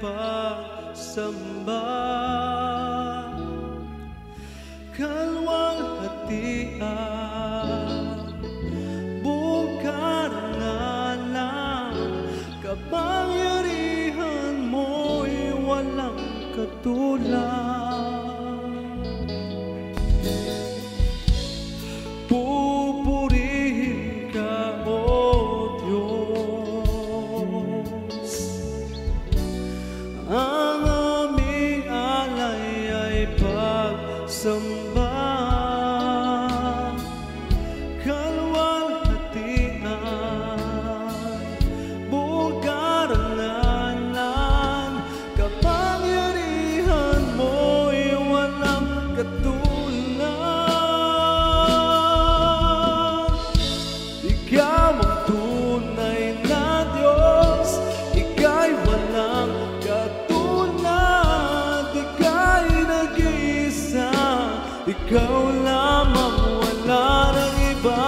pagsamba. Kalwalhatian, buong karangalan, kapangyarihan mo'y walang katulad. Pupurihin ka, O Diyos. Ang aming alay ay pagsamba. Kalwalhatian, buong karangalan, kapangyarihan mo'y walang katulad. Ikaw ang tunay na Diyos, ika'y walang katulad. Ika'y nag-iisa, ikaw lamang, wala nang iba.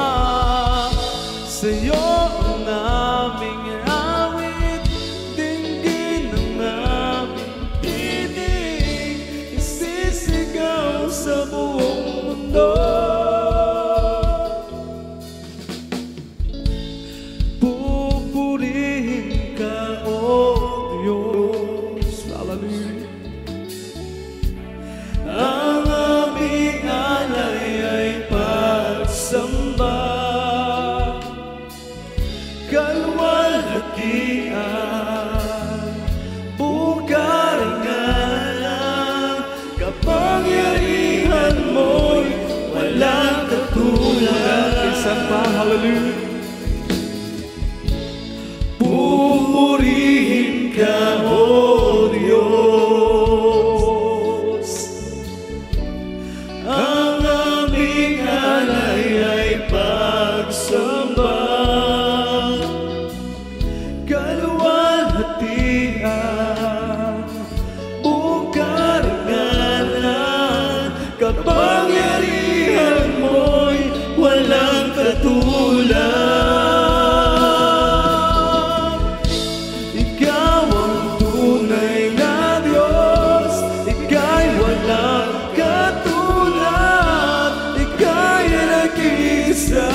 Sa'yo ang aming awit, dinggin ang aming tinig, isisigaw sa buong mundo. Pupurihin ka, O Diyos. Hallelujah. Ang aming alay ay pagsamba. Kalwalhatian, buong karangalan, kapangyarihan mo'y walang katulad. Isang pa, hallelujah. Pupurihin ka, O Diyos. Ang aming alay ay pagsamba. Kalwalhatian, buong karangalan, kapangyarihan mo'y walang katulad. Ikaw ang tunay na Diyos, ika'y walang katulad. Ika'y nag-iisa,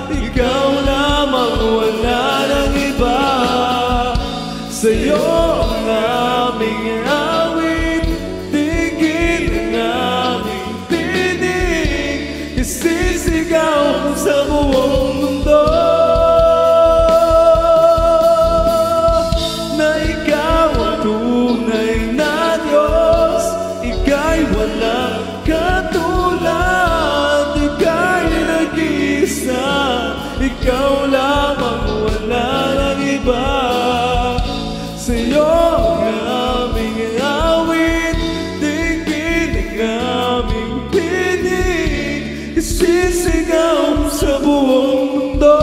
ikaw lamang, wala nang iba. Sa'yo ang aming awit, dinggin ang aming tinig, isisigaw sa buong mundo. Na ikaw ang tunay na Diyos, ika'y walang katulad. Ika'y nag-iisa, ikaw lamang, wala nang iba. Sa'yo ang aming awit, dinggin ang aming tinig, isisigaw sa buong mundo.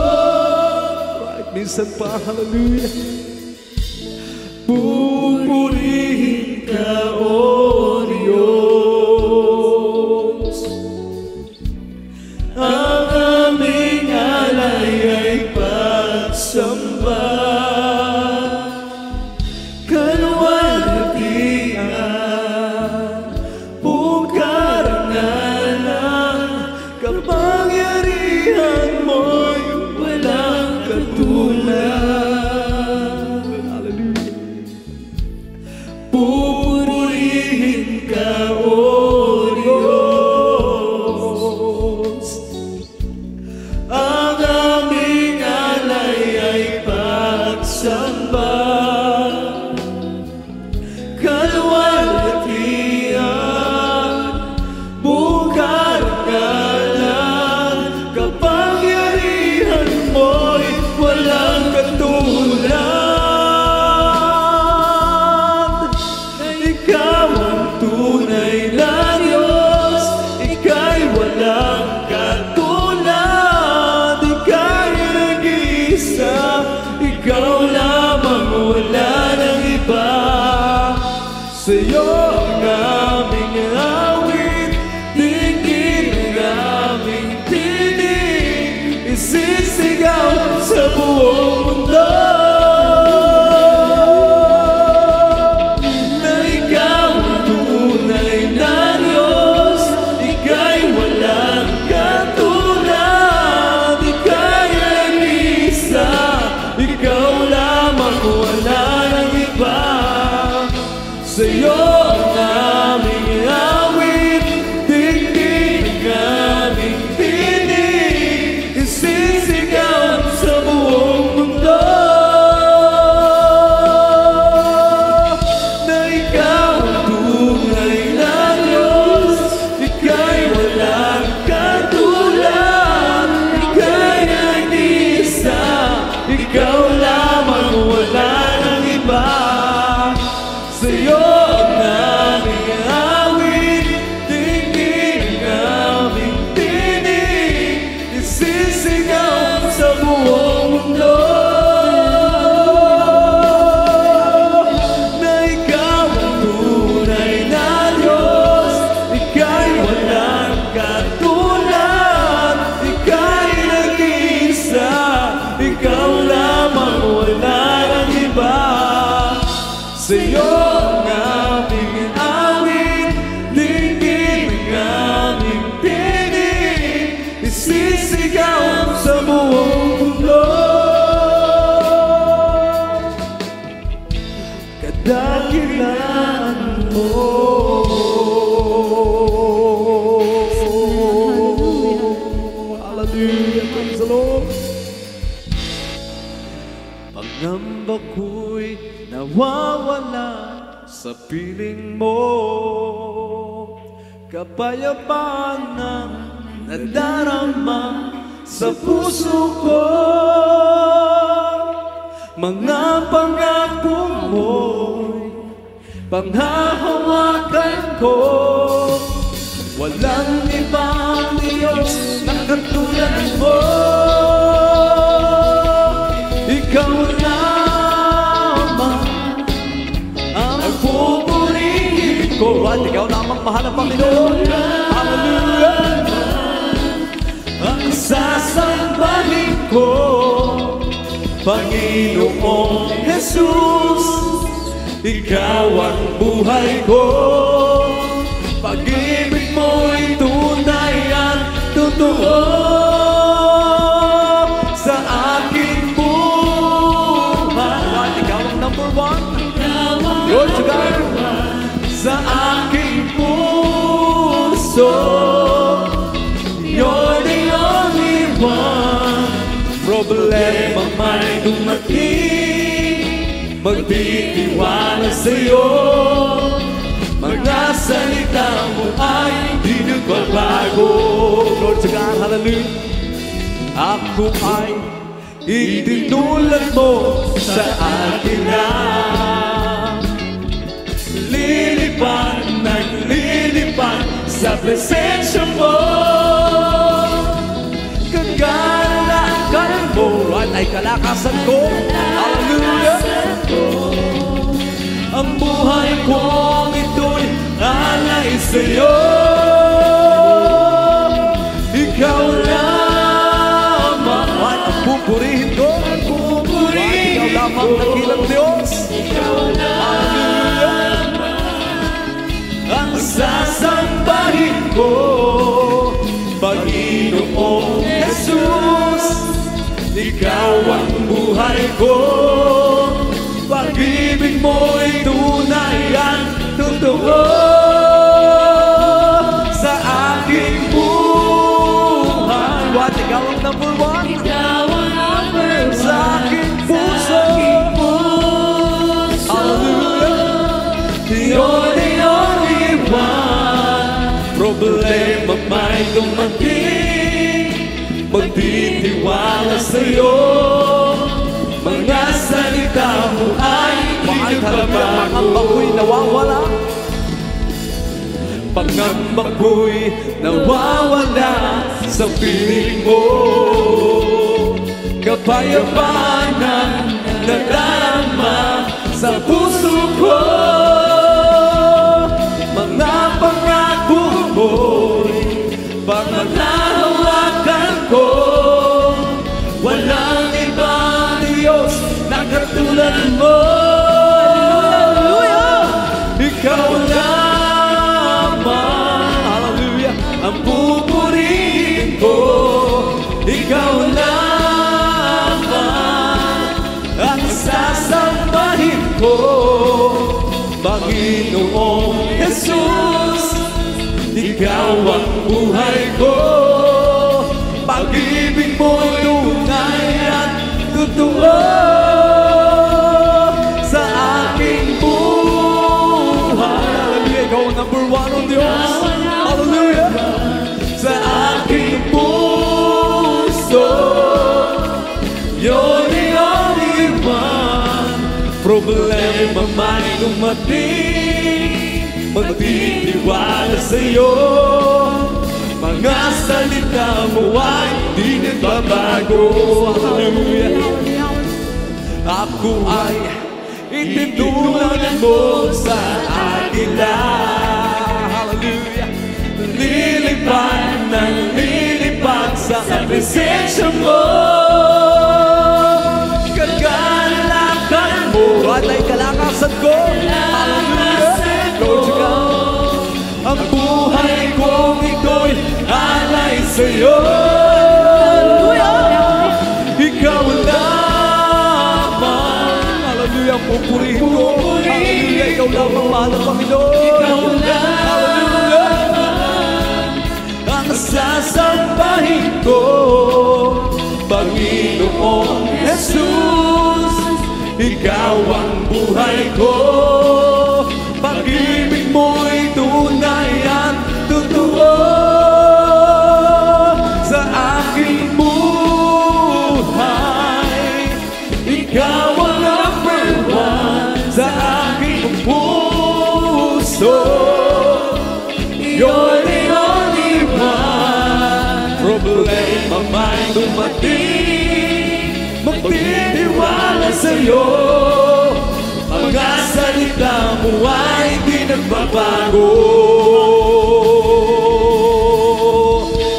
Right, minsan pa, hallelujah. Pupurihin ka, O Diyos. Ang aming alay ay pagsamba. Kalwalhatian, buong karangalan, kapangyarihan mo'y walang katulad. Hallelujah. Pupurihin ka, O Diyos. Ang aming alay ay pagsamba. Kalwalhatian, buong karangalan, kapangyarihan mo'y walang katulad. Ikaw ang tunay na Diyos, ika'y walang katulad. Ika'y nag-iisa, ikaw lamang, wala nang iba. Sa'yo ang aming awit, dinggin ang aming tinig, isisigaw sa buong mundo. dakilan mo. Hallelujah, praise the Lord. Pangamba ko'y nawawala sa piling mo, kapayapaan ang nadarama sa puso ko. Mga pangako mo'y panghahawakan ko. Walang ibang Diyos na katulad mo. Ikaw lamang ang pupurihin ko. At ikaw lamang mahal na Panginoon. Hallelujah. Ang sasambahin ko, Panginoong Jesus. Ikaw ang buhay ko. Pag-ibig mo'y tunay at totoo sa aking buhay. Ikaw ang number one. Lord to God. Sa aking puso, you're the only one. Problema may dumating, magtitiwala sa'yo. Mga salita mo ay di nagbabago. Lord to God, hallelujah. Ako ay itinulad mo sa akin na lilipad ng lilipad sa presensya mo. Kagalakan mo at ay kalakasan ko. Hallelujah. Ang buhay kong ito'y alay sa'yo. Ikaw lamang at ang pupurihin ko. Ikaw lamang nakilang Diyos. Ikaw lamang ang sasambahin ko, Panginoong Jesus. Ikaw ang buhay ko. Pag-ibig mo'y tunay at totoo sa aking buhay. What? Ikaw ang number one. Ikaw ang number one sa aking puso. Hallelujah. You're the only one. Problema may dumating, magtitiwala sa'yo. Mga salita mo ay di nagbabago. Pangamba ko'y nawawala. Pangamba ko'y nawawala sa piling mo. Kapayapaan ang nadarama sa puso ko. Mga pangako mo'y panghahawakan ko. Walang ibang Diyos na katulad mo. Hallelujah. Ikaw lamang, hallelujah, ang pupurihin ko. Ikaw lamang ang sasambahin ko, Panginoong Jesus. Ikaw ang buhay ko. Pag-ibig mo'y tunay at totoo sa aking buhay. Hallelujah. Ikaw ang number one on Diyos. Hallelujah. Sa aking puso, you're the only one. Problema may dumating, magtitiwala sa'yo. Mga salita mo ay di nagbabago. Hallelujah. Ako ay itinulad mo sa agila. Hallelujah. Lilipad ng lilipad sa presensya mo. Kagalakan mo at ay kalakasan ko. Hallelujah. Lord to God. Ang buhay kong ito'y alay sa'yo. Hallelujah. Ikaw lamang. Hallelujah. Pupurihin ko. Hallelujah. ikaw lang ang mahal ng Panginoon. Ikaw lang ang sasambahin ko, Panginoong Jesus. Ikaw ang buhay ko, pag-ibig mo'y tunay at totoo sa aking buhay. Ikaw ang number one sa aking puso. You're the only one. Problema man dumating, magtitiwala sa'yo. Mga salita mo ay di nagbabago.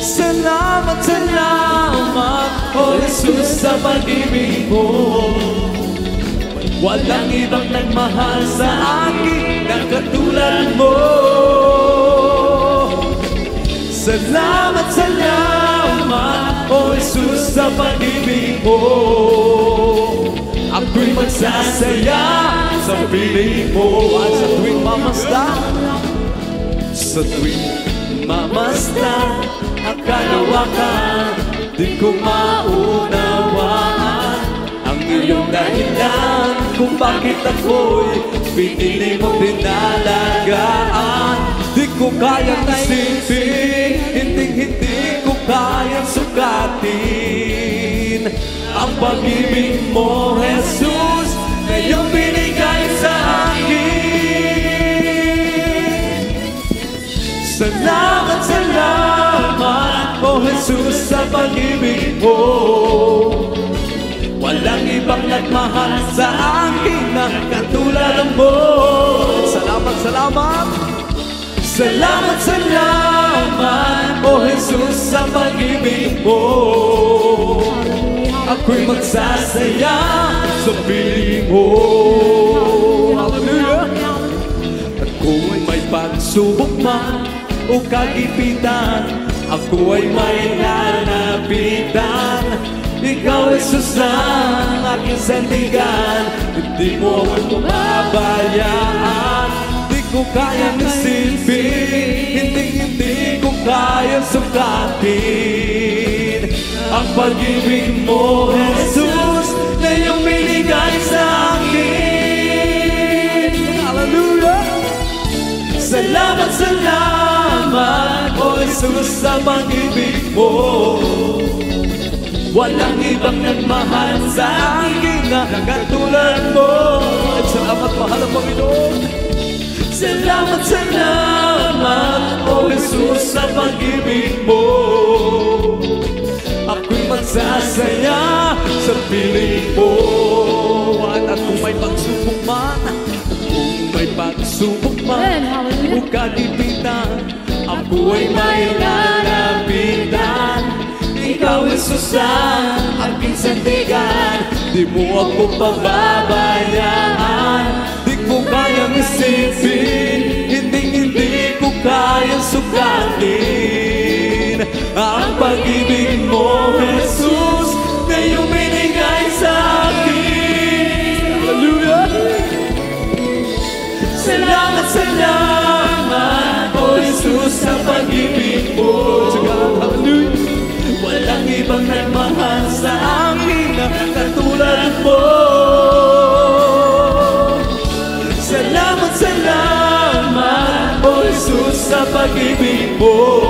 Salamat, salamat, O Jesus, sa pag-ibig mo. Walang ibang nagmahal sa akin na katulad mo. Salamat, salamat, O Jesus, sa pag-ibig mo. Ako'y magsasaya sa piling mo. At sa tuwing mamasdan, sa tuwing mamasdan ang kalawakan, di ko maunawaan ang iyong dahilan kung bakit ako'y pinili mo dinalagaan. Di ko kayang isipin, hindi ko kayang sukatin ang pag-ibig mo, Jesus, na iyong binigay sa akin. Salamat, salamat, O Jesus, sa pag-ibig mo. Walang ibang nagmahal sa akin na katulad mo. Salamat, salamat. Salamat, salamat, O Jesus, sa pag-ibig mo. Ako'y magsasaya sa piling mo. Hallelujah! At kung may pagsubok man o kagipitan, ako ay may lalapitan. Ikaw, Jesus, ang aking sandigan. Hindi mo ako mababayaan. Di ko kayang isipin, hindi ko kayang sukatin ang pag-ibig mo, Jesus, na iyong binigay sa akin. Hallelujah! Salamat, salamat, O Jesus, sa pag-ibig mo. Walang ibang nagmahal sa akin na katulad mo. At salamat, mahal ang Panginoon. Salamat, salamat, O Jesus, sa pag-ibig mo. Ako'y magsasaya sa piling mo. At kung may pagsubok man, o kagipitan, ako ay may lalapitan. Ikaw, Jesus, ang aking sandigan. Di mo ako pababayaan. Di ko kayang isipin, hindi ko kayang sukatin ang pag-ibig mo, Jesus, na iyong binigay sa akin. Hallelujah! Salamat, salamat, O Jesus, sa pag-ibig mo. Hallelujah! Walang ibang nagmahal sa akin na katulad mo. Salamat, salamat, O Jesus, sa pag-ibig mo.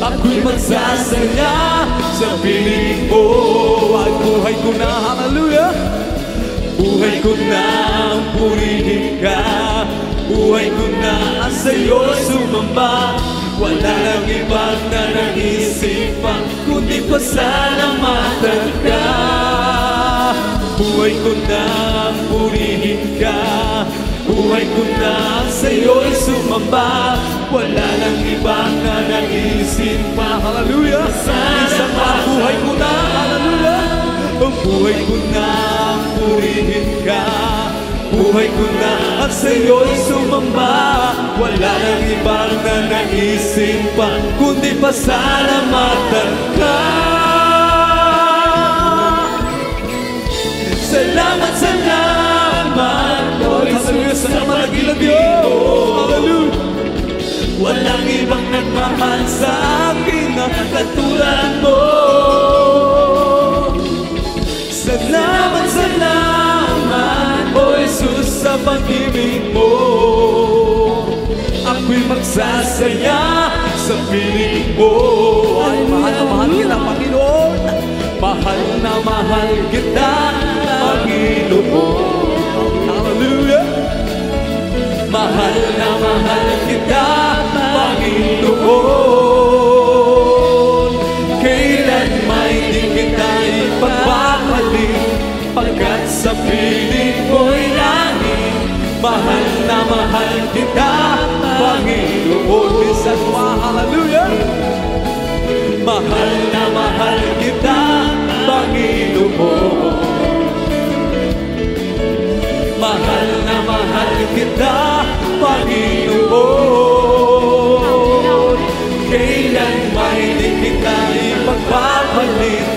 Ako'y magsasaya sa piling mo. At buhay ko na, hallelujah, buhay ko na ang purihin ka. Buhay ko na ang sa'yo sumamba. Wala nang ibang na naisip pa, kundi pasalamatan ka. Buhay ko na ang purihin ka. Buhay ko na sa'yo'y sumamba. Wala nang ibang na naisip pa. Hallelujah! Isang buhay ko na, hallelujah! Ang buhay ko na ang purihin ka. Buhay ko na at sa'yo'y sumamba. Wala nang ibang na naisip pa, kundi pasalamatan ka. Salamat, salamat, Lord. Walang ibang nagmahal sa akin na katulad mo. Salamat, salamat, O Jesus, sa pag-ibig mo. Ako'y magsasaya sa piling mo. Ay, mahal na mahal kita, Panginoon. Mahal na mahal kita, Panginoon. Hallelujah! Mahal na mahal kita, Panginoon. Kailan may di kita ipagpapalik, pagkat sa piling mo'y langit. Mahal na mahal kita, Panginoon. Minsan pa, hallelujah! Mahal na mahal kita, Panginoon. Mahal na mahal kita, Panginoon. Kailan may di kita ipagpapalit,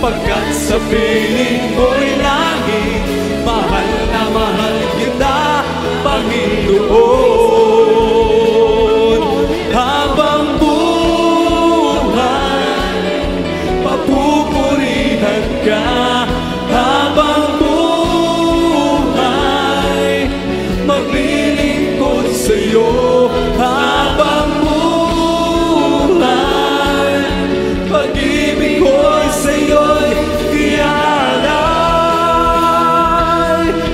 pagkat sa piling mo'y langit. Mahal na mahal kita, Panginoon. Habang buhay, papupurihan ka. Habang buhay, maglilingkod sa'yo. Habang buhay, pag-ibig ko'y sa'yo'y iaalay.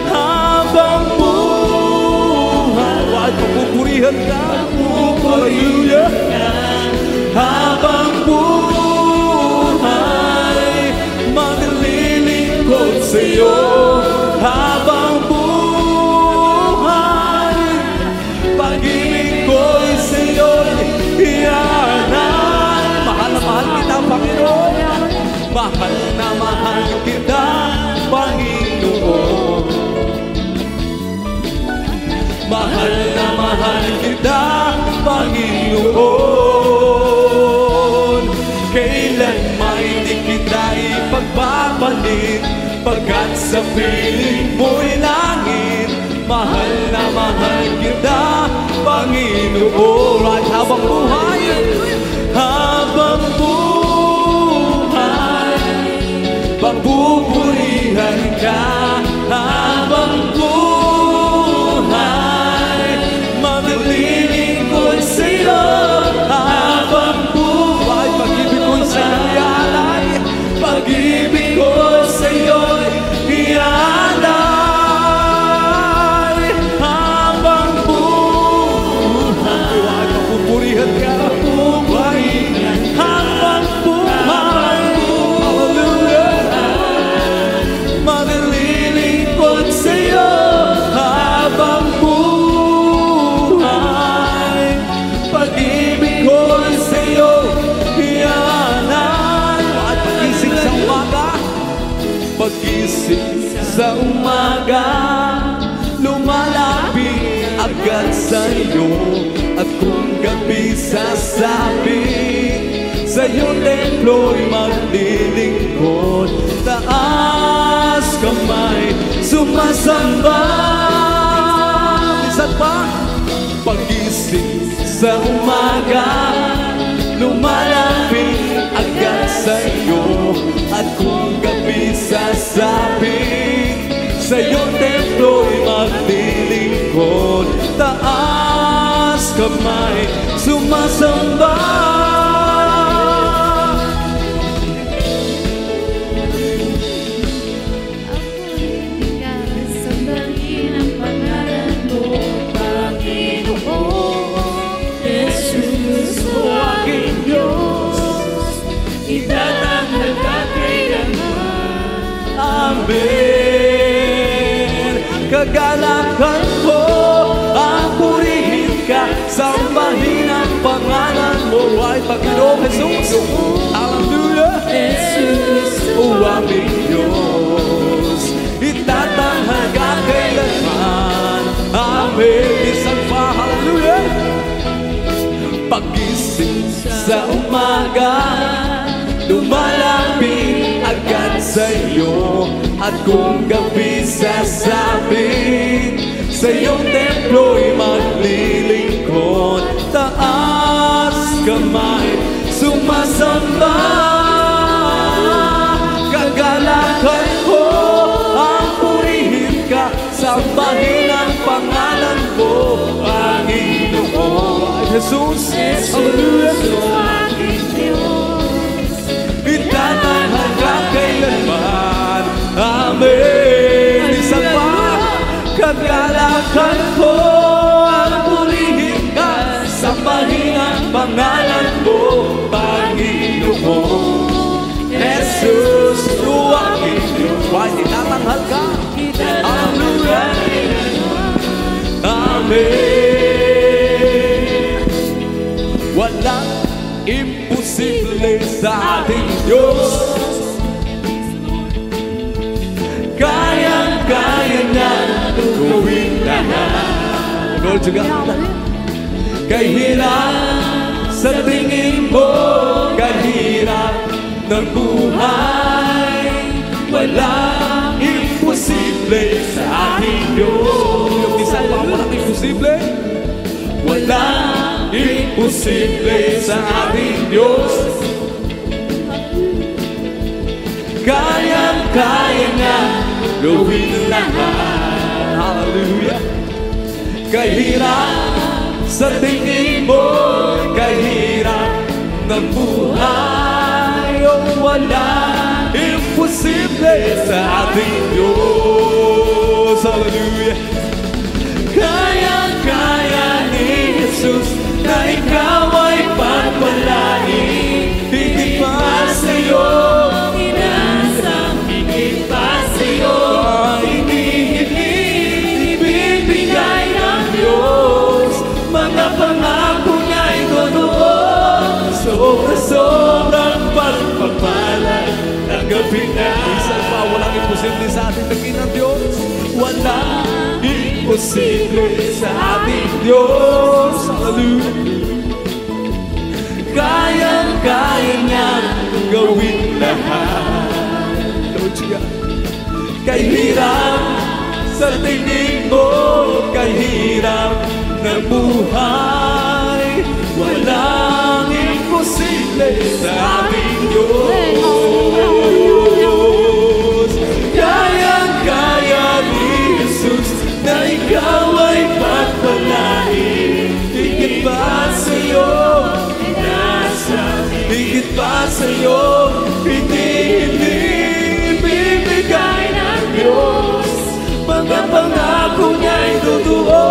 Habang buhay, wag papupurihan ka. Hallelujah! Habang buhay, maglilingkod sa'yo. Habang buhay, pag-ibig ko'y sa'yo'y iaalay. Mahal na mahal kita, Panginoon. Mahal na mahal kita, Panginoon. Mahal na mahal kita, Panginoon. Kailan may di kita ipagpapalit, pagkat sa piling mo'y langit. Mahal na mahal kita, Panginoon. Right, habang buhay, habang buhay, papupurihan ka. Habang buhay, maglilingkod sa'yo. Habang buhay, pag-ibig ko'y sa'yo'y iaalay. Pag-ibig ko'y sa'yo'y iaalay. Habang buhay, papupurihan ka. Habang buhay, hallelujah, maglilingkod sa'yo. Habang buhay, pag-ibig ko'y sa'yo iaalay. At pagising sa umaga, pagising sa umaga, lumalapit agad sa'yo. At kung gabi sasabit, sa'yo templo'y maglilingkod. Taas kamay, sumasamba. Minsan pa, pagising sa umaga, lumalapit agad sa'yo. At kung gabi sasabit, sa'yo templo'y maglilingkod. Taas kamay, sumasamba. Amen. Kagalakan mo, ang purihin ka, sambahin ang pangalan mo. Ay, Panginoong Jesus, hallelujah. Jesus, o aming Diyos, itatanghal ka kailanman. Amen. Isang pa, hallelujah. Pagising sa umaga, lumalapit agad sa'yo. At kung gabi sasabit, sa iyong templo'y maglilingkod. Taas pagsamba. Kagalakan ko ang purihin ka, sambahin ang pangalan ko, Panginoon. Jesus, hallelujah. Itatahal ka kailanman. Amen. Isa pa. Kagalakan ko ang purihin ka, sambahin ang pangalan mo, Panginoon. Jesus, tuwagin Diyos. Why, tinatanghal ka? Hallelujah. Amen. Walang imposible sa ating Diyos. Kayang-kaya niya gawin lahat. Lord, juga kahirap sa tingin mo, kahirap ng buhay, walang imposible sa ating Diyos. Yung isa pa, walang imposible. Walang imposible sa ating Diyos. Kayang-kaya niya gawin lahat. Hallelujah. Kahirap sa tingin mo, kahirap ng buhay, walang imposible sa ating Diyos. Hallelujah. Kayang-kaya ni Jesus na ikaw ay pagpalain. Higit pa sa'yo, inasang higit pa sa'yo, ibibigay ng Diyos. Mga pangako niya'y totoo, sobra-sobrang pagpapala. Tanggapin na. Isa pa, walang imposible sa ating tingin ng Diyos. Walang imposible sa ating Diyos. Hallelujah. Kayang-kaya niya gawin lahat. Lord God, kahirap sa tingin mo, kahirap ng buhay, walang imposible sa ating Diyos. Kayang-kaya ni Jesus na ikaw ay pagpalain. Higit pa sa'yo, higit pa sa'yo, hindi bibigay ng Diyos. Mga pangako niya'y totoo,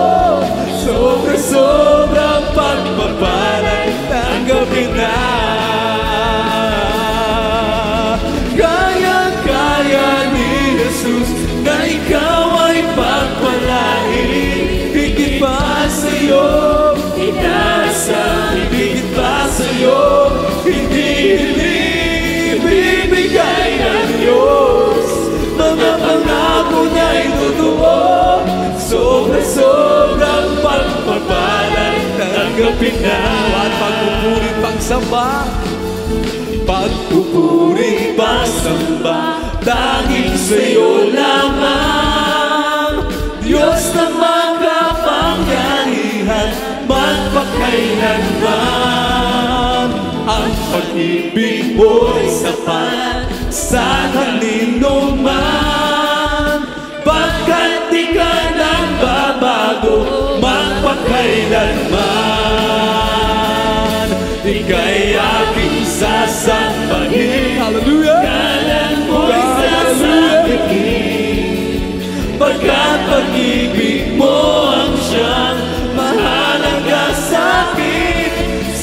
sobra-sobrang pagpapala. Tanggapin na. Kaya-kaya ni Jesus na ikaw ay pagpalain. Higit pa sa'yo, higit pa sa'yo, hindi bibigay ng Diyos. Mga pangako niya'y totoo, sobra-sobrang pagpapala. Tanggapin na. At pagpupuring pagsamba, pagpupuring pagsamba, dahil sa'yo lamang, Diyos na makapangyarihan, magpakailanman. Ang pag-ibig mo'y sapat sa kanino man, pagkat di ka nang babago, magpakailanman. Ika'y aking sasambahin. Hallelujah. Kalan mo'y sasabihin, pagkat pag-ibig mo ang siyang mahalaga sa'kin.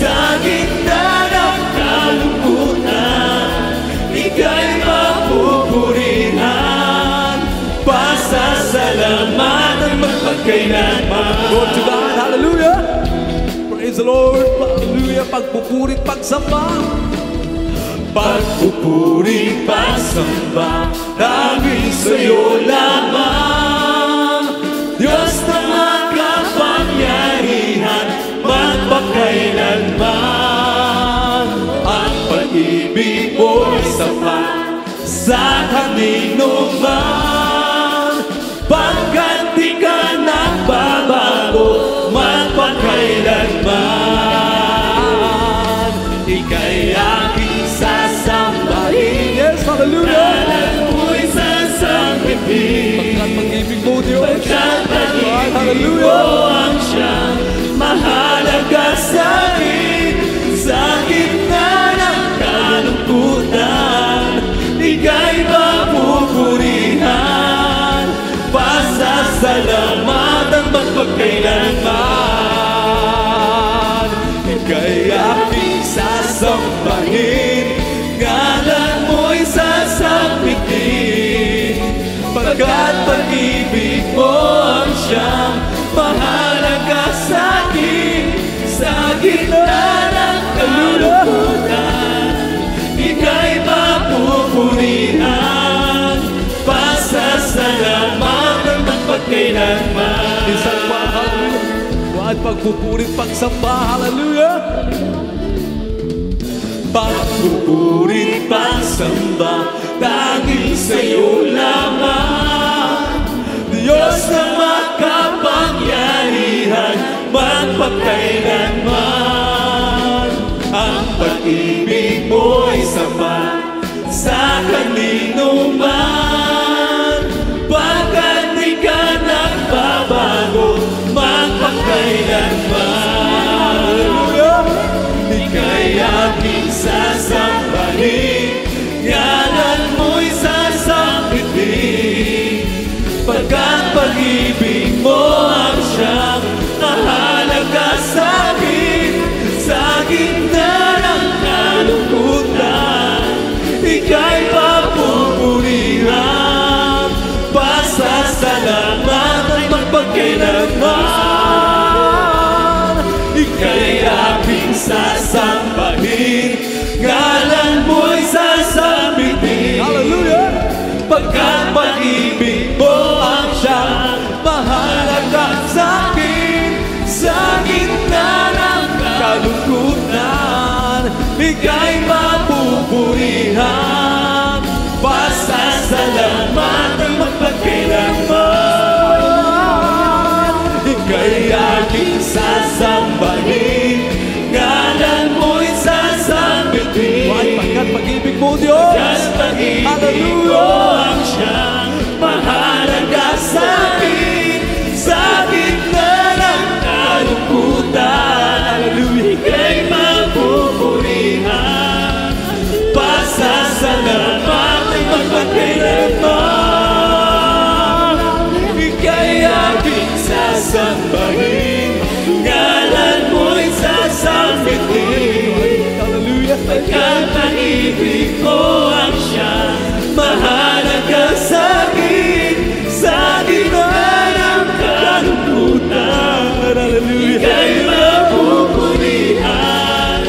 Sa gitna ng kalungkutan, ika'y mapupurihan, pasasalamatan magpagkailanman. Lord to God, hallelujah. Praise the Lord, hallelujah. Pagpupuring pagsamba, pagpupuring pagsamba, dahil sa'yo lamang, Diyos na makapangyarihan, magpakailanman. Ang pag-ibig mo'y sapat sa kanino man, pagkat di ka nagbabago, magpakailanman. Ika'y aking Pagkatahimik mo ang siyang mahalaga sa akin. Sa gitna ng kalungkutan, ika'y mapupurihan. Pasasalamatan magpagkailanman. Ika'y aking sasambahin, ngalan mo'y sasambitin. Pagkat pag-ibig mo ang siyang mahalaga sa akin. Sa gitna ng kalungkutan, ika'y mapupurihan. Pasasalamatan magpagkailanman. Isang hallelujah. At pagpupurit, pagsamba, hallelujah. Pagpupurit, pagsamba, tanging sa'yo lamang. Diyos na makapangyarihan, magpagkailanman. Ang pag-ibig mo'y sapat sa kanino man. Pagkat di ka nagbabago, magpagkailanman. Ika'y aking sasambahin, ngalan mo'y sasambitin. Pagkat pag-ibig mo ang siyang mahalaga sa akin. Sa gitna ng kalungkutan, ika'y papupurihan. Pasasalamatan magpagkailanman. Ika'y aking sasambahin, ngalan mo'y sasambitin. Hallelujah! Pagkat pag-ibig mo ang siyang mahalaga sa akin. Sa gitna ng kalungkutan, ika'y mapupurihan. Pasasalamatan magpagkailanman. Ika'y aking sasambahin, ngalan mo'y sasambitin. Pagkat pag-ibig mo, Diyos, pagkat pag-ibig mo ang siyang mahalaga sa akin. Sa gitna ng kalungkutan, hallelujah, ika'y mapupurihan. Pasasalamatan magpagkailanman. Ika'y aking sasambahin, ngalan mo'y sasambitin. Hallelujah. Pagkat pag-ibig mo ang siyang mahalaga sa akin. Sa gitna ng kalungkutan, hallelujah, ika'y mapupurihan.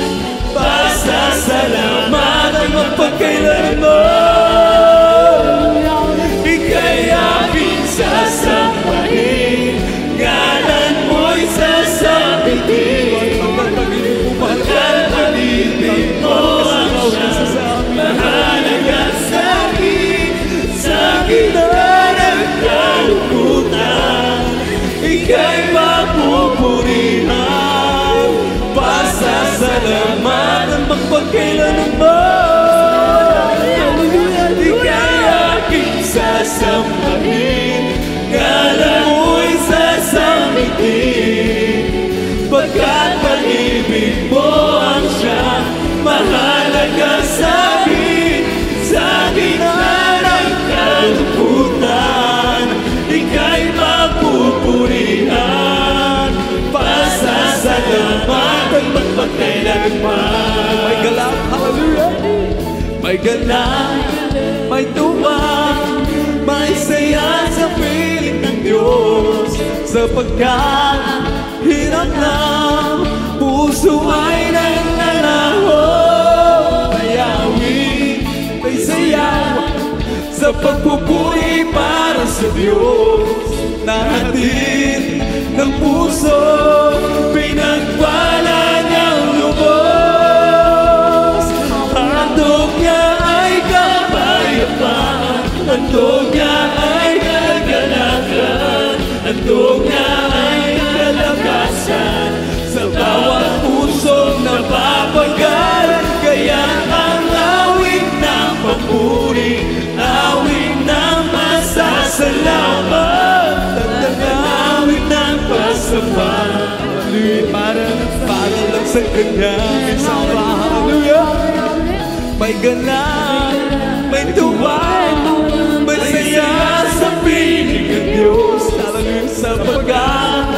Pasasalamatan magpagkailanman. Ika'y aking sasambahin, ngalan mo'y sasambitin. Pagkat pag-ibig mo ang siyang mahalaga sa akin. Sa gitna ng kalungkutan, ika'y mapupurihan. Pasasalamatan magpagkailanman. Ika'y aking sasambahin, ngalan mo'y sasambitin. Pagkat pag-ibig mo ang siyang mahalaga sa akin. Sa gitna ng kalungkutan, ika'y mapupurihan. Pasasalamatan magpagkailanman. May galang, hallelujah. May galang, may tuwang, may saya sa piling ng Diyos. Sapagkat hirap ng puso ay nananaho. Mayawin, may sayaw sa pagpupuri para sa Diyos. Nahatid ng puso, pinagpala niyang lubos. Handog niya ay kapayapaan, handog niya ay kagalakan, handog niya ay kalakasan. Sa bawat pusong napapagalan, kaya ang awit ng papuri, awit ng masasalamat. kanyang isama. Hallelujah! May ganang, may tuwa, may saya sa piling ng Diyos. Hallelujah! Sapagkat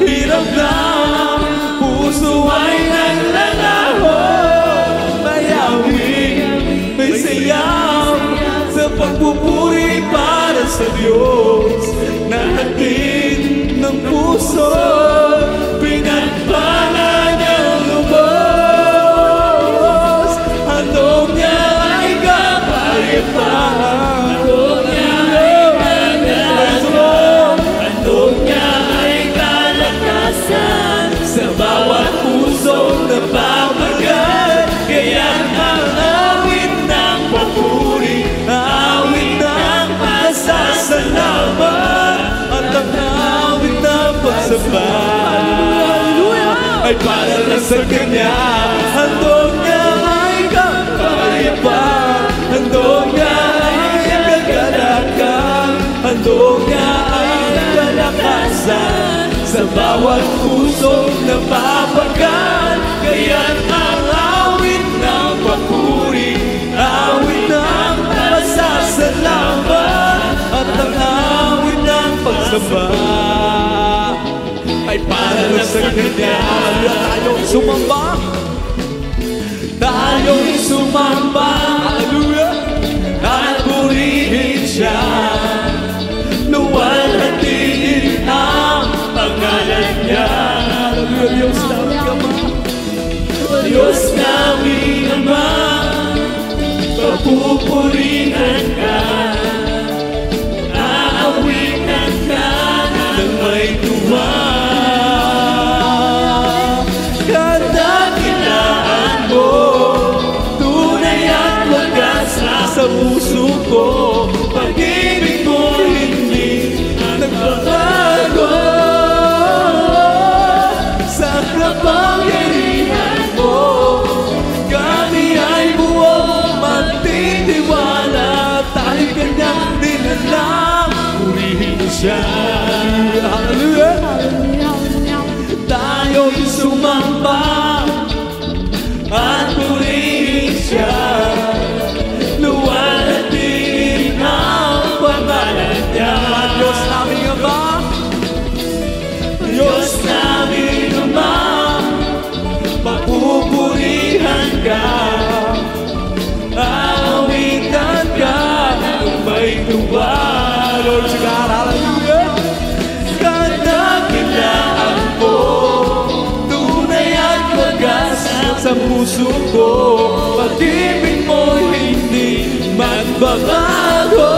hirap ng puso ay naglalaho. May awit, may sayaw sa pagpupuri para sa Diyos na hatid ng puso. Pinagpala niyang lubos, handog niya ay kapayapaan. Handog niya ay kalakasan, handog niya ay kalakasan sa bawat puso na papagal. Kaya't ang awit ng papuri, awit ng pasasalamat, at ang awit ng pagsamba ay para lang sa Kanya. Handog niya ay kapayapaan, handog niya ay kagalakan, handog niya ay kalakasan sa bawat puso na papagal. Kaya't ang awit ng papuri, awit ng pasasalamat, at ang awit ng pagsamba ay para lang sa Kanya. Tayong sumamba, tayong sumamba, hallelujah, at purihin Siya. Luwalhatiin ang pangalan Niya. Hallelujah, Diyos namin Ama, Diyos namin Ama, papupurihan Ka, aawitan Ka ng may tuwa. Sa puso ko, pag-ibig mo hindi nagbabago. Sa kapangyarihan mo, kami ay buong magtitiwala. Tayo Kanyang dinalang, purihin Siya. Hallelujah! Tayo'y sumamba at purihin Siya. Luwalhatiin ang pangalan Niya. Diyos namin Ama, Diyos namin Ama, papupurihan Ka, aawitan Ka ng may tuwa. Lord God, hallelujah! Kadakilaan mo, tunay at wagas sa puso ko, pag-ibig mo hindi magbabago.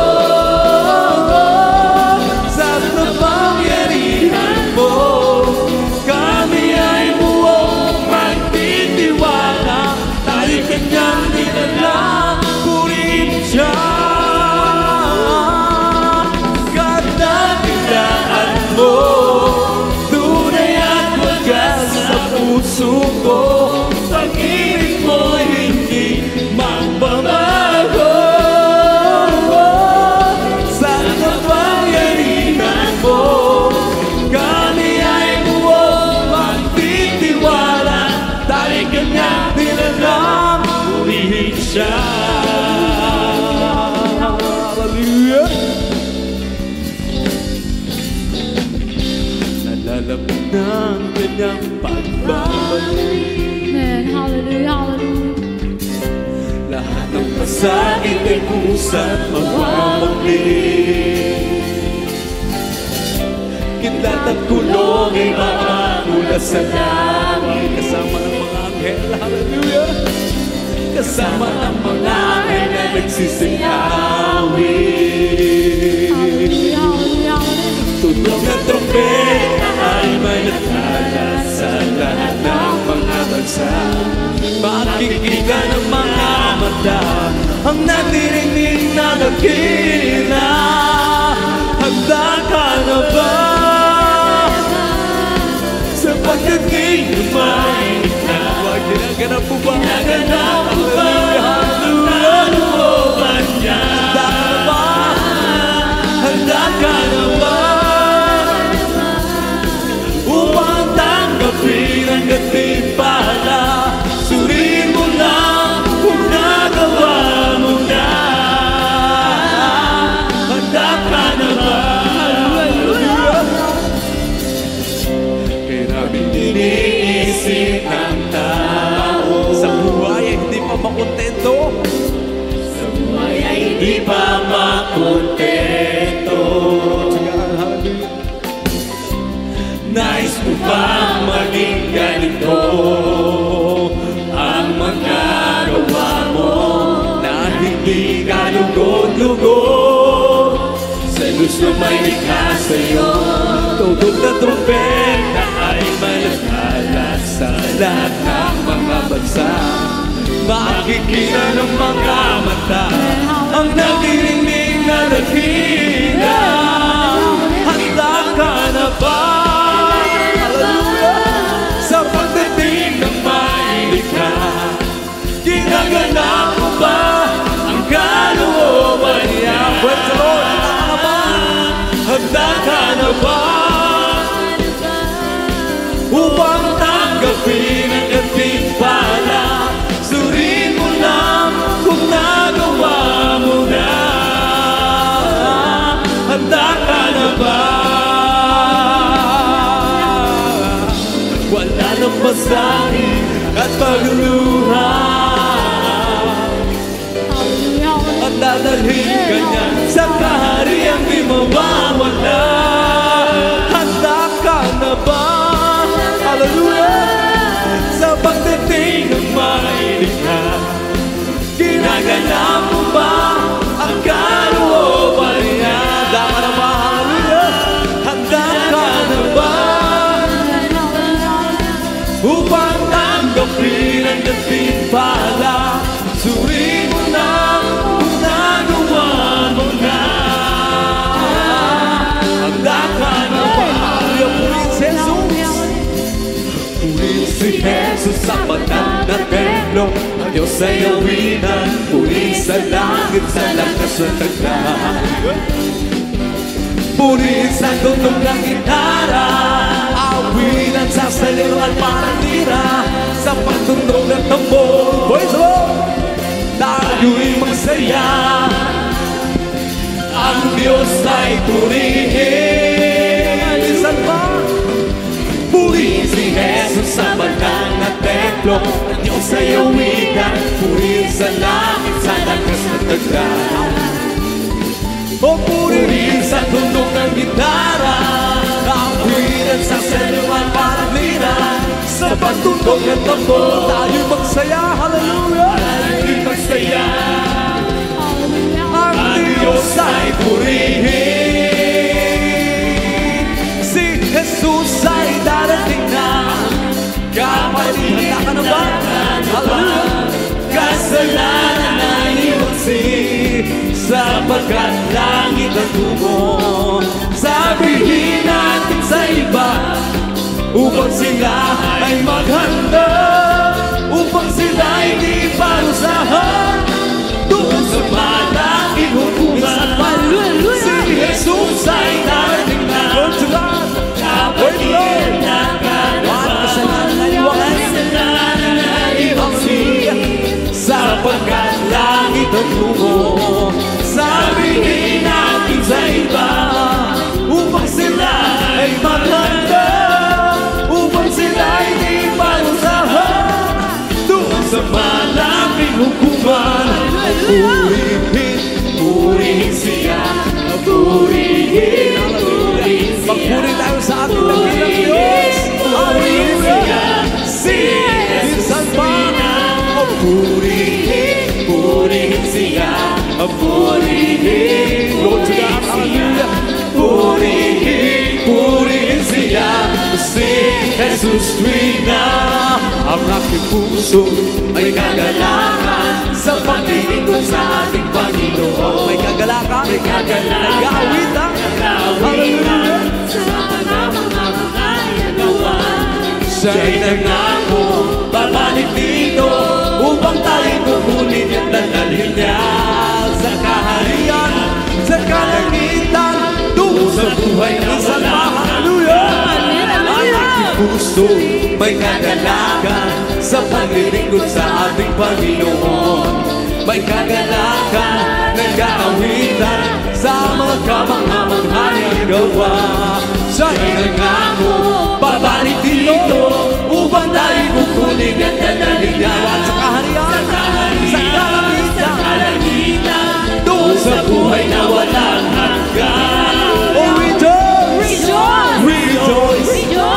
Sa kapangyarihan mo, kami ay buong magtitiwala. Tayo Kanyang dinalang, purihin Siya. Kadakilaan mo, tunay at wagas sa puso ko, pag-ibig mo hindi magbabago. Sa kapangyarihan mo, kami ay buong magtitiwala. Tayo Kanyang dinalang, purihin Siya. Hallelujah! Nalalapit ng Kanyang pagbabalik. Amen. Hallelujah, hallelujah. Lahat ng masakit ay kusang mawawaglit. Kidlat at kulong ay maamula sa langit. Kasama ng mga anghel, hallelujah. Kasama ng mga anghel na nagsisiyawin. Hallelujah, hallelujah, hallelujah. Tunog na trompeta ay may natala sa lahat ng mga bansa. Makikita ng mga mata ang natirinig na dakila. Handa ka na ba? Sapagkat ngayon may ikaw. Ginaganap po ba? Ginaganap po ba? Hallelujah! Looban niya. Handa ka na ba? Handa ka na ba? Upang tanggapin ang katimpala. Nais mo bang maging ganito ang mga gawa mo na hindi ka lugod-lugod? Sa gusto may likha sa'yo, tugtog na trumpeta ay malagala sa lahat ng mga bansa. Makikita ng mga mata ang nagdirinig na dakila. Handa ka na ba? Hallelujah! Sa pagdating ng mailikha, ginaganap mo ba ang kalooban niya? Praise the Lord! Handa ka na ba upang tanggapin ang gantimpala? Suriin mo lang kung nagawa mo na. Handa ka na ba? Wala nang pasanin at pagluluha, at dadalhin ka niya sa kahariang di mawawala. Handa ka na ba? Hallelujah! Sa pagdating ng mailikha, ginaganap mo ba ang kalooban niya? Handa ka na ba? Hallelujah! Handa ka na ba upang tanggapin ang gantimpala? Suriin mo na kung nagawa mo na. Handa ka na ba? Purihin si Jesus, purihin si Jesus sa banal na templo. Ang Diyos ay awitan, purihin sa langit, sa lakas ng taglaw. Purihin sa tugtog ng gitara, awitan sa saliwan parang tira, sa pagtugtog ng tambor. Praise the Lord! Tayo'y masaya, ang Diyos ay purihin. Minsan ba? Purihin si Jesus sa banal na templo. Ang Diyos ay awitan, purihin sa langit, sa lakas ng taglaw. O purihin sa tugtog ng gitara, awitan sa saliwan parang lira, sa pagtugtog ng tambor. Tayo'y magsaya, hallelujah! Tayo'y magsaya, ang Diyos ay purihin. Si Jesus ay darating na. Kapatid, handa ka na ba? Hallelujah! Kasalanan ay iwagsi, sapagkat langit ang tubo. Sabihin natin sa iba upang sila ay maghanda, upang sila ay di parusahan doon sa malaking hukuman. Si Jesus ay darating na. Kapatid, kasalanan ay iwagsi, sapagkat langit ang tubo. Sabihin natin sa iba upang sila ay maghanda, upang sila ay di parusahan doon sa malaking hukuman. Purihin siya, purihin, purihin siya. Magpuri tayo sa ating dakilang Diyos. Purihin siya, minsan pa. Purihin, purihin siya, purihin, Lord to God, hallelujah. Purihin, purihin siya, si Jesus Trina. Ang aking puso may kagalakan sa paglilingkod sa ating Panginoon. May kagalakan, may kagalakan, nag-aawitan, hallelujah. Siya'y nangako, babalik dito upang tayo'y kukunin at dadalhin niya sa kaharian, sa kalangitan, doon sa buhay na walang hallelujah. Ang aking puso may kagalakan sa paglilingkod sa ating Panginoon. May kagalakan, nag-aawitan sa mga kamangha-manghang gawa. Siya'y nangako, babalik dito upang tayo'y kukunin at dadalhin niya sa kaharian, sa kalangitan, doon sa buhay na walang hanggan. Oh, rejoice! Rejoice! Rejoice!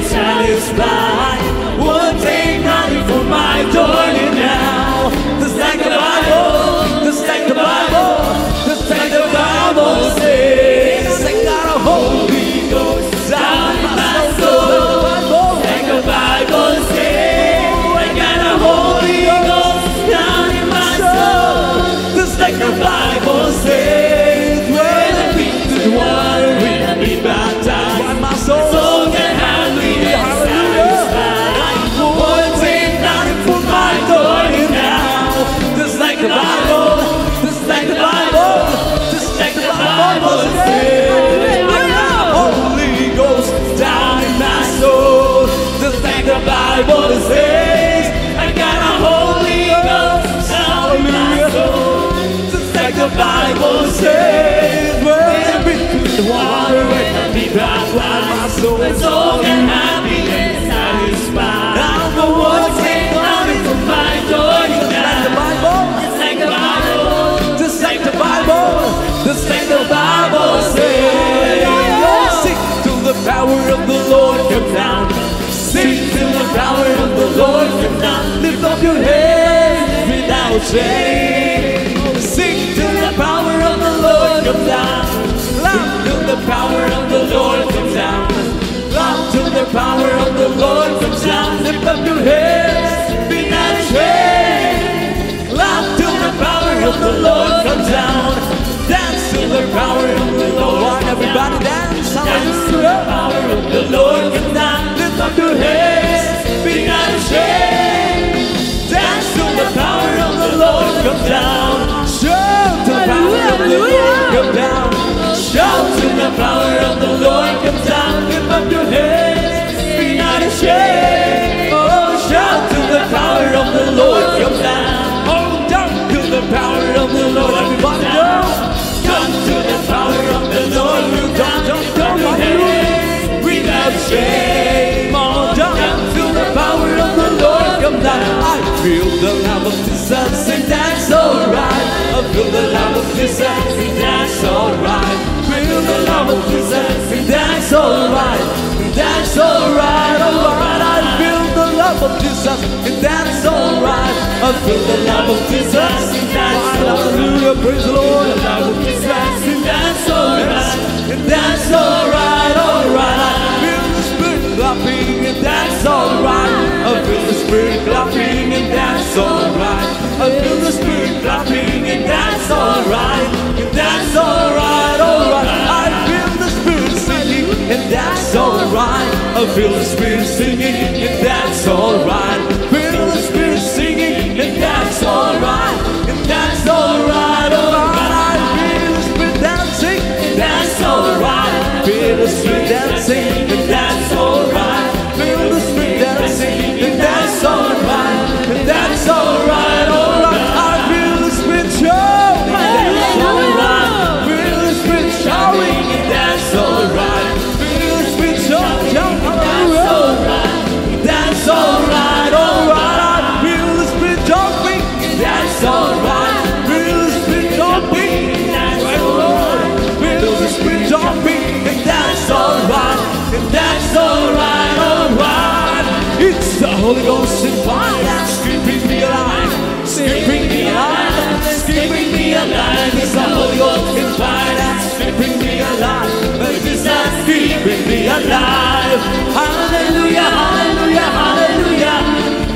satisfied. Won't take nothing for my joy now. Just like the Bible, just like the Bible, just like the Bible says. I got a Holy Ghost down in my soul. Like the Bible says. I got a Holy Ghost down in my soul. Just like the Bible says. When I beat the water, when I be baptized, my soul can hardly be satisfied. Won't take nothing for my joy now. Just like the Bible, just like the Bible, just like the Bible says. I got a Holy Ghost down in my soul. Just like the Bible says. I got a Holy Ghost down in my soul. Just like the Bible says. When I beat the water, when I be baptized, my soul can happy and satisfied. I'm the one take nothing from my joy now. Just like the Bible, just like the Bible, just like the Bible says. Sing till the power of the Lord comes down. Sing till the power of the Lord comes down. Lift up your hands without shame. Sing till the power of the Lord comes down. Loud till the power of the Lord comes down. Loud till the power of the Lord comes down. Lift up your hands, be not ashamed. Loud till the power of the Lord comes down. Dance till the power of the Lord. Everybody dance. Dance till the power of the Lord comes down. Lift up your hands, be not ashamed. Dance till the power of the Lord comes down. Shout till the power of the Lord comes down. Shout till the power of the Lord comes down. Lift up your hands, be not ashamed. Oh, shout till the power of the Lord comes down. Oh, jump till the power of the Lord. Everybody jump. Jump till the power of the Lord. Jump, jump, jump your hands without shame. Oh, jump till the power of the Lord comes down. I feel the love of Jesus and that's alright. I feel the love of Jesus and that's alright. Feel the love of Jesus and that's alright. That's alright, alright. I feel the love of Jesus and that's alright. I feel the love of Jesus and that's alright. Hallelujah, praise the Lord. The love of Jesus and that's alright. And that's alright, alright. I feel the Spirit clapping and that's alright. I feel the Spirit clapping and that's alright. I feel the Spirit clapping and that's alright. And that's alright, alright. I feel the Spirit singing and that's alright. I feel the Spirit singing and that's alright. Feel the Spirit singing and that's alright. And that's alright, alright. I feel the Spirit dancing and that's alright. Feel the Spirit dancing and that's alright. Feel the Spirit dancing and that's alright. And that's alright, alright. I feel the Spirit showing and that's alright. Feel the Spirit showing and that's alright. Feel the Spirit showing and that's alright. That's alright, alright. I feel the Spirit jumping and that's alright. Feel the Spirit jumping and that's alright. Feel the Spirit jumping and that's alright. And that's alright, alright. It's the Holy Ghost in fire that's keeping me alive. Keeping me alive. Keeping me alive. It's the Holy Ghost in fire that's keeping me alive. It's not keeping me alive. Hallelujah, hallelujah, hallelujah.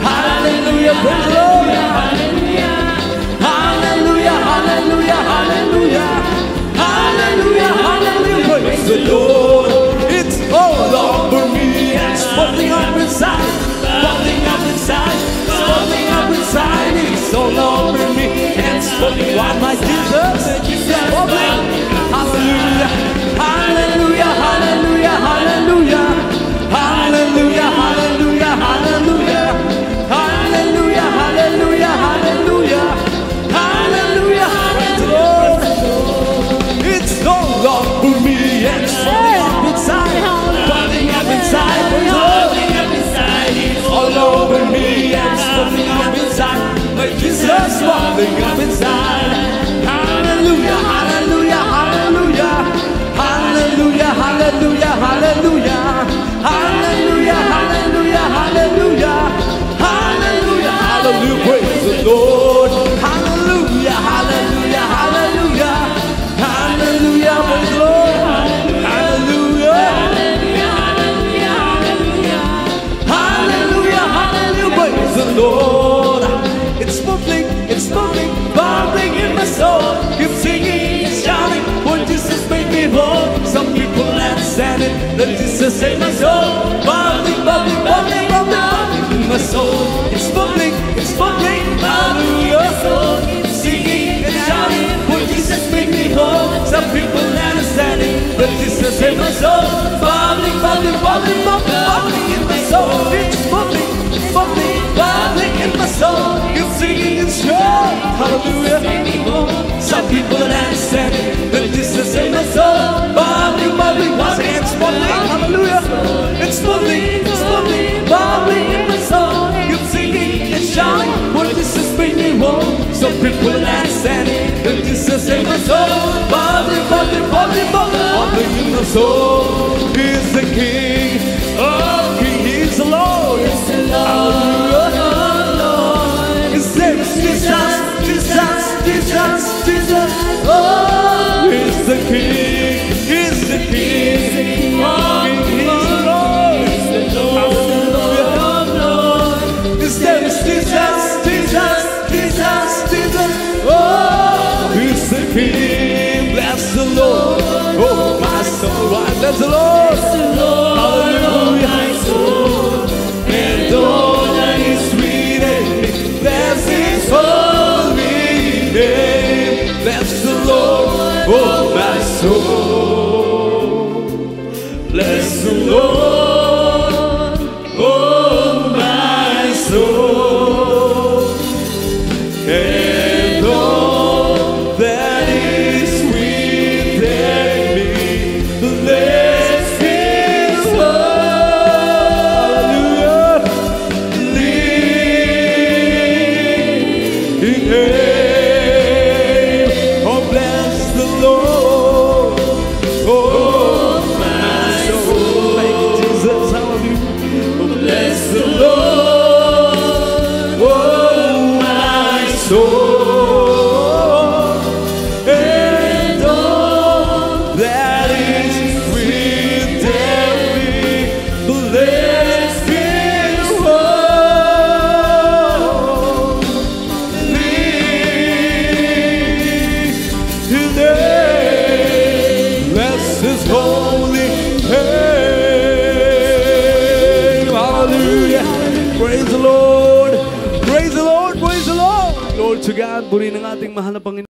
Hallelujah, praise the Lord. Hallelujah, hallelujah, hallelujah, hallelujah. Hallelujah, hallelujah, praise the Lord. It's all over me and it's bubbling up inside. Bubbling up inside. It's bubbling up inside. It's all over me and it's bubbling. Why my Jesus? It's bubbling. Hallelujah, hallelujah, hallelujah, hallelujah. Hallelujah, hallelujah, hallelujah. Hallelujah, me home. Some people understand it, that Jesus saved my soul. Bubbling, bubbling, bubbling, bubbling in my soul. It's bubbling, hallelujah. Singing and shouting, for Jesus made me whole. Some people understand it, that Jesus saved my soul. Bubbling, bubbling, bubbling, bubbling, bubbling in my soul. It's bubbling, bubbling, bubbling in my soul. You're singing and shouting, hallelujah. Some people understand it, that Jesus saved my soul. Bubbling, bubbling, bubbling, it's bubbling, hallelujah. It's bubbling, bubbling in my soul. You're singing and shouting, for Jesus made me whole. Some people understand it, that Jesus saved my soul. Bubbling, bubbling, bubbling, bubbling, bubbling in my soul. He's the King, oh King, He's the Lord. Hallelujah. His name is Jesus, Jesus, Jesus, Jesus. Oh, He's the King, He's the King, oh King, He's the Lord. Hallelujah. His name is Jesus, Jesus, Jesus, Jesus. Oh, He's the King. Bless the Lord, oh my soul. Why bless the Lord? Hallelujah. My soul, and all that is within me, bless His holy name. Bless the Lord, oh my soul. Bless the Lord, oh my soul, and all that is within me, bless His hallelujah. Living name. Oh, bless the Lord, oh my soul. Thank you, Jesus, hallelujah. Oh, bless the Lord, oh my soul, and all that is within me, bless His holy name. Bless His holy name. Hallelujah. Praise the Lord. Praise the Lord. Praise the Lord. Lord to God, purihin ang ating mahal na Panginoon.